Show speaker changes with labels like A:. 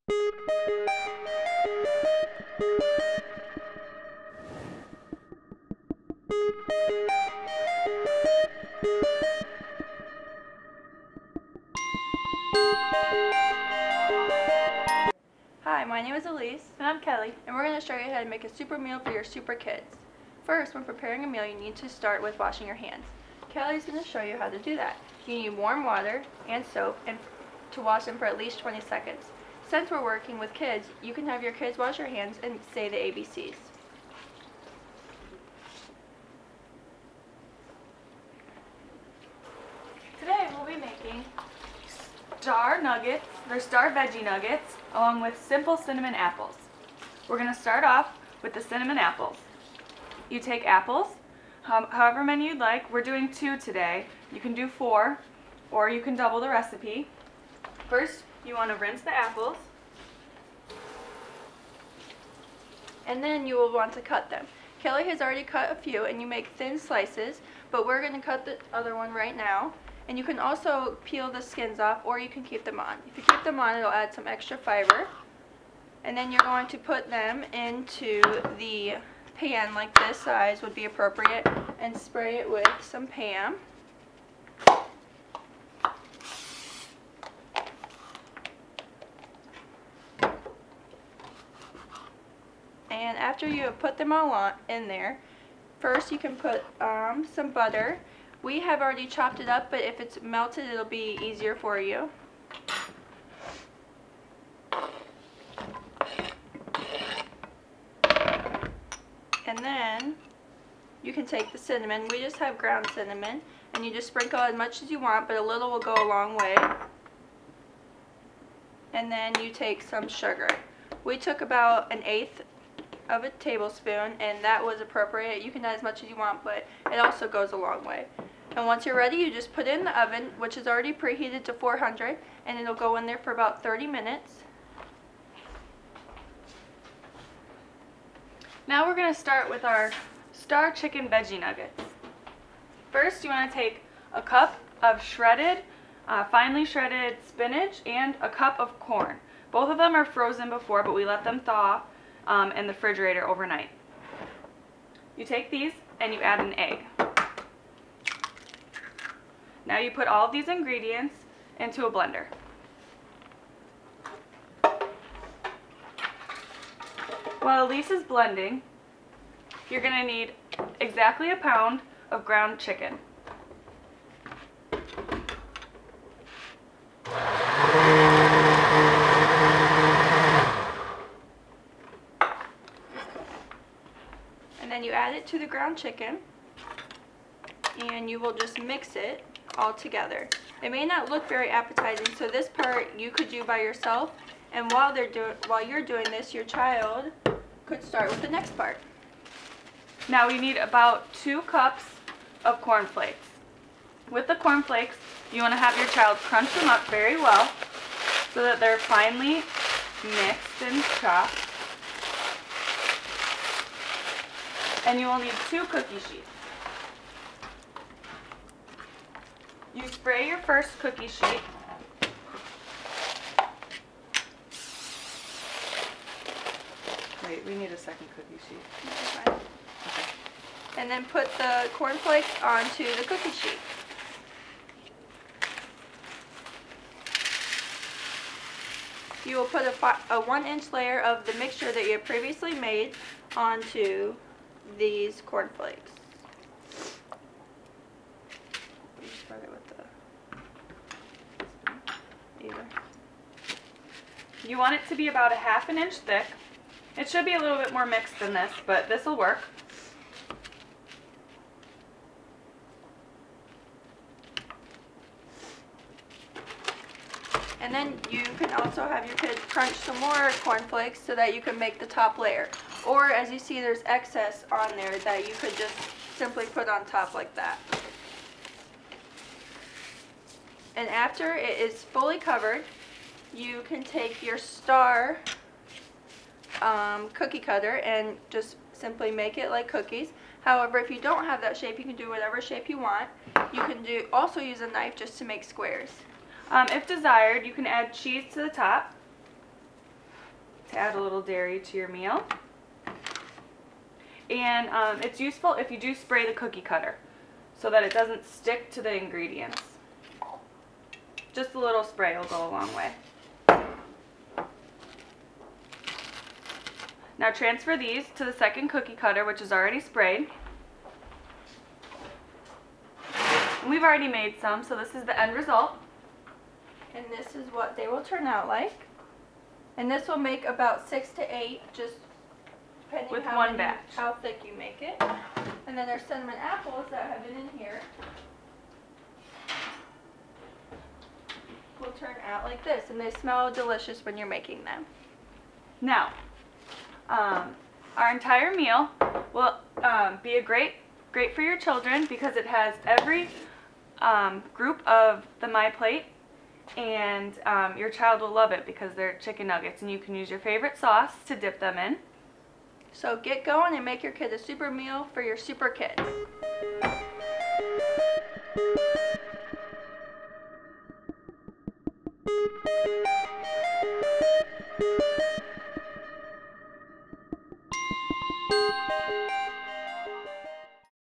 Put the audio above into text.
A: Hi, my name is Elise.
B: And I'm Kelly.
A: And we're going to show you how to make a super meal for your super kids. First, when preparing a meal, you need to start with washing your hands. Kelly's going to show you how to do that. You need warm water and soap and to wash them for at least 20 seconds. Since we're working with kids, you can have your kids wash their hands and say the ABCs.
B: Today we'll be making star nuggets, or star veggie nuggets, along with simple cinnamon apples. We're going to start off with the cinnamon apples. You take apples, however many you'd like. We're doing 2 today. You can do 4, or you can double the recipe. First, you want to rinse the apples.
A: And then you will want to cut them. Kelly has already cut a few and you make thin slices, but we're going to cut the other one right now. And you can also peel the skins off, or you can keep them on. If you keep them on, it'll add some extra fiber. And then you're going to put them into the pan, like this size would be appropriate, and spray it with some Pam. And after you have put them all in there, first you can put some butter. We have already chopped it up, but if it's melted, it'll be easier for you. And then you can take the cinnamon. We just have ground cinnamon, and you just sprinkle as much as you want, but a little will go a long way. And then you take some sugar. We took about 1/8 of a tablespoon, and that was appropriate. You can add as much as you want, but it also goes a long way. And once you're ready, you just put it in the oven, which is already preheated to 400, and it'll go in there for about 30 minutes.
B: Now we're going to start with our star chicken veggie nuggets. First, you want to take a cup of finely shredded spinach and a cup of corn. Both of them are frozen before, but we let them thaw in the refrigerator overnight. You take these and you add an egg. Now you put all of these ingredients into a blender. While Elise is blending, you're going to need exactly a pound of ground chicken.
A: And then you add it to the ground chicken, and you will just mix it all together. It may not look very appetizing, so this part you could do by yourself, and while you're doing this, your child could start with the next part.
B: Now we need about 2 cups of corn flakes. With the corn flakes, you want to have your child crunch them up very well so that they're finely mixed and chopped. And you will need 2 cookie sheets. You spray your first cookie sheet. Wait, we need a second cookie sheet.
A: Okay. And then put the cornflakes onto the cookie sheet. You will put a 1-inch layer of the mixture that you have previously made onto these cornflakes. Start it with the either.
B: You want it to be about a 1/2 inch thick. It should be a little bit more mixed than this, but this will work.
A: And then you can also have your kids crunch some more cornflakes so that you can make the top layer. Or as you see, there's excess on there that you could just simply put on top like that. And after it is fully covered, you can take your star cookie cutter and just simply make it like cookies. However, if you don't have that shape, you can do whatever shape you want. You can also use a knife just to make squares.
B: If desired, you can add cheese to the top. to add a little dairy to your meal. And it's useful if you do spray the cookie cutter so that it doesn't stick to the ingredients. Just a little spray will go a long way. Now transfer these to the second cookie cutter, which is already sprayed. And we've already made some, so this is the end result.
A: And this is what they will turn out like. And this will make about 6 to 8, just depending
B: with
A: how
B: one batch.
A: how thick you make it. And then there's cinnamon apples that have been in here. Will turn out like this, and they smell delicious when you're making them.
B: Now, our entire meal will be great for your children because it has every group of the My Plate, and your child will love it because they're chicken nuggets, and you can use your favorite sauce to dip them in.
A: So get going and make your kid a super meal for your super kid.